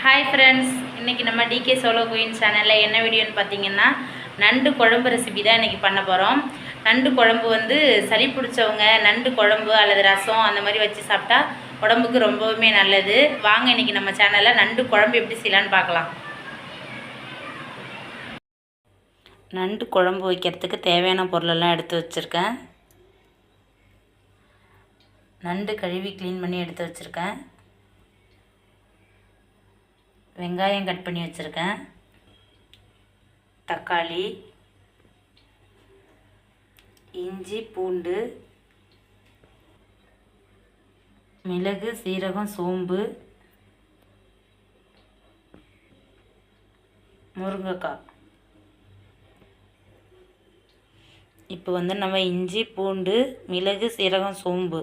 Hi friends, இன்றைக்கி நம்ம decay solo queen சேனலில் என்ன வீடியோன்னு பார்த்தீங்கன்னா நண்டு குழம்பு ரெசிபி தான் இன்றைக்கி பண்ண போகிறோம். நண்டு குழம்பு வந்து சளி பிடிச்சவங்க நண்டு குழம்பு அல்லது ரசம் அந்த மாதிரி வச்சு சாப்பிட்டா உடம்புக்கு ரொம்பவுமே நல்லது. வாங்க இன்றைக்கி நம்ம சேனலில் நண்டு குழம்பு எப்படி செய்யலான்னு பார்க்கலாம். நண்டு குழம்பு வைக்கிறதுக்கு தேவையான பொருளெல்லாம் எடுத்து வச்சுருக்கேன். நண்டு கழுவி க்ளீன் பண்ணி எடுத்து வச்சுருக்கேன். வெங்காயம் கட் பண்ணி வச்சுருக்கேன். தக்காளி, இஞ்சி, பூண்டு, மிளகு, சீரகம், சோம்பு, முருங்கைக்காய். இப்போ வந்து நம்ம இஞ்சி, பூண்டு, மிளகு, சீரகம், சோம்பு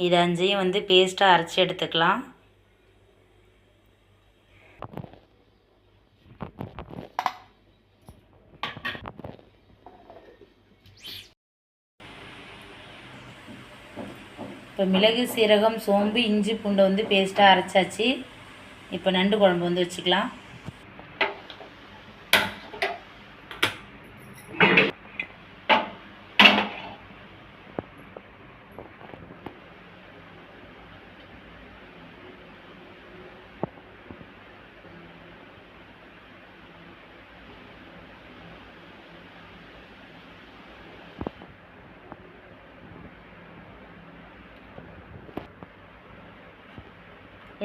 இது அஞ்சையும் வந்து பேஸ்ட்டாக அரைச்சி எடுத்துக்கலாம். இப்போ மிளகு, சீரகம், சோம்பு, இஞ்சி, பூண்டை வந்து பேஸ்ட்டாக அரைச்சாச்சு. இப்போ நண்டு குழம்பு வந்து வச்சுக்கலாம்.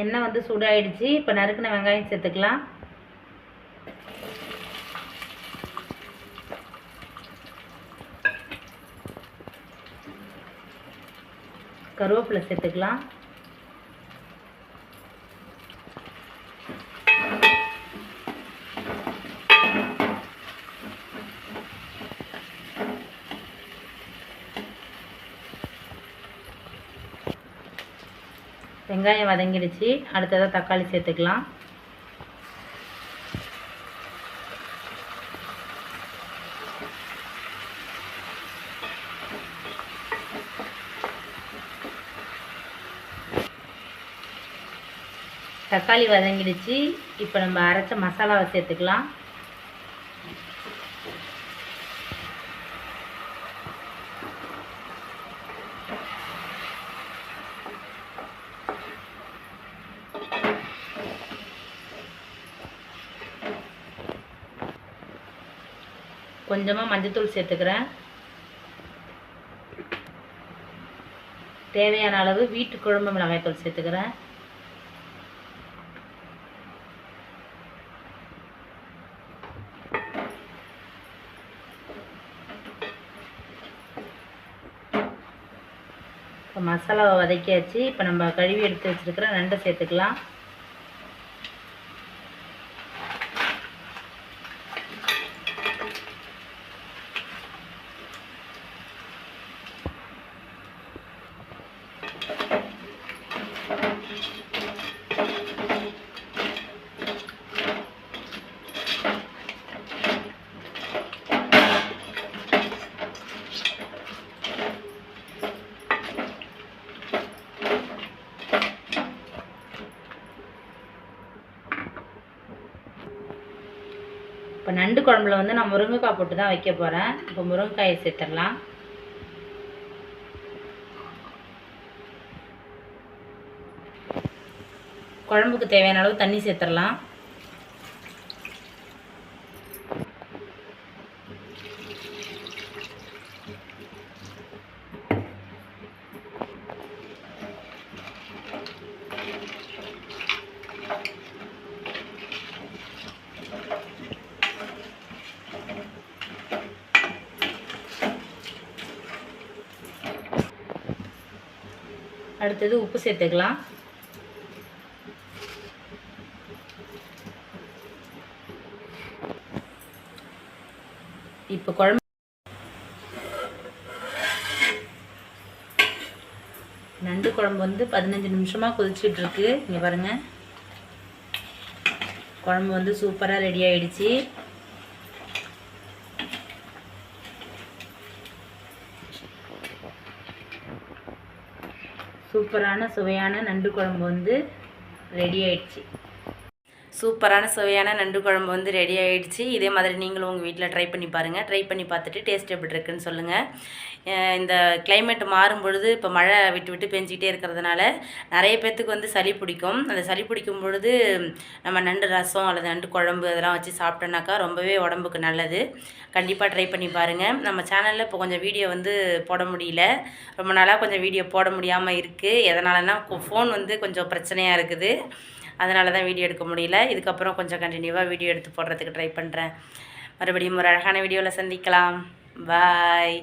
எண்ணெய் வந்து சூடாயிடுச்சு. இப்போ நறுக்கின வெங்காயம் சேர்த்துக்கலாம். கருவேப்பிலை சேர்த்துக்கலாம். வெங்காயம் வதங்கிடுச்சு. அடுத்ததாக தக்காளி சேர்த்துக்கலாம். தக்காளி வதங்கிடுச்சு. இப்போ நம்ம அரைச்ச மசாலாவை சேர்த்துக்கலாம். கொஞ்சமாக மஞ்சள்தூள் சேர்த்துக்கிறேன். தேவையான அளவு வீட்டு குழம்பு மிளகாய்த்தூள் சேர்த்துக்கிறேன். இப்போ மசாலாவை வதக்கியாச்சு. இப்போ நம்ம கழுவி எடுத்து வச்சுருக்கிற நண்டை சேர்த்துக்கலாம். இப்போ நண்டு குழம்புல வந்து நான் முருங்கைக்காய் போட்டு தான் வைக்க போகிறேன். இப்போ முருங்கைக்காயை சேர்த்துடலாம். குழம்புக்கு தேவையான அளவு தண்ணி சேர்த்துடலாம். அடுத்தது உப்பு சேர்த்துக்கலாம். இப்போ குழம்பு நண்டு குழம்பு வந்து 15 நிமிஷமாக கொதிச்சுட்டு இருக்கு. இங்கே பாருங்கள், குழம்பு வந்து சூப்பராக ரெடி ஆயிடுச்சு. சூப்பரான சுவையான நண்டு குழம்பு வந்து ரெடி ஆயிடுச்சு. சூப்பரான சுவையான நண்டு குழம்பு வந்து ரெடி ஆகிடுச்சு. இதே மாதிரி நீங்களும் உங்கள் வீட்டில் ட்ரை பண்ணி பாருங்கள். ட்ரை பண்ணி பார்த்துட்டு டேஸ்ட் எப்படி இருக்குன்னு சொல்லுங்கள். இந்த கிளைமேட் மாறும் பொழுது இப்போ மழை விட்டு விட்டு பெஞ்சிக்கிட்டே இருக்கிறதுனால நிறைய பேர்த்துக்கு வந்து சளி பிடிக்கும். அந்த சளி பிடிக்கும் பொழுது நம்ம நண்டு ரசம் அல்லது நண்டு குழம்பு அதெல்லாம் வச்சு சாப்பிட்டோன்னாக்கா ரொம்பவே உடம்புக்கு நல்லது. கண்டிப்பாக ட்ரை பண்ணி பாருங்கள். நம்ம சேனலில் இப்போ கொஞ்சம் வீடியோ வந்து போட முடியல. ரொம்ப நாளாக கொஞ்சம் வீடியோ போட முடியாமல் இருக்குது. எதனாலனா ஃபோன் வந்து கொஞ்சம் பிரச்சனையாக இருக்குது. அதனால தான் வீடியோ எடுக்க முடியல. இதுக்கப்புறம் கொஞ்சம் கண்டினியூவாக வீடியோ எடுத்து போடுறதுக்கு ட்ரை பண்ணுறேன். மறுபடியும் ஒரு அழகான வீடியோவில் சந்திக்கலாம். பாய்.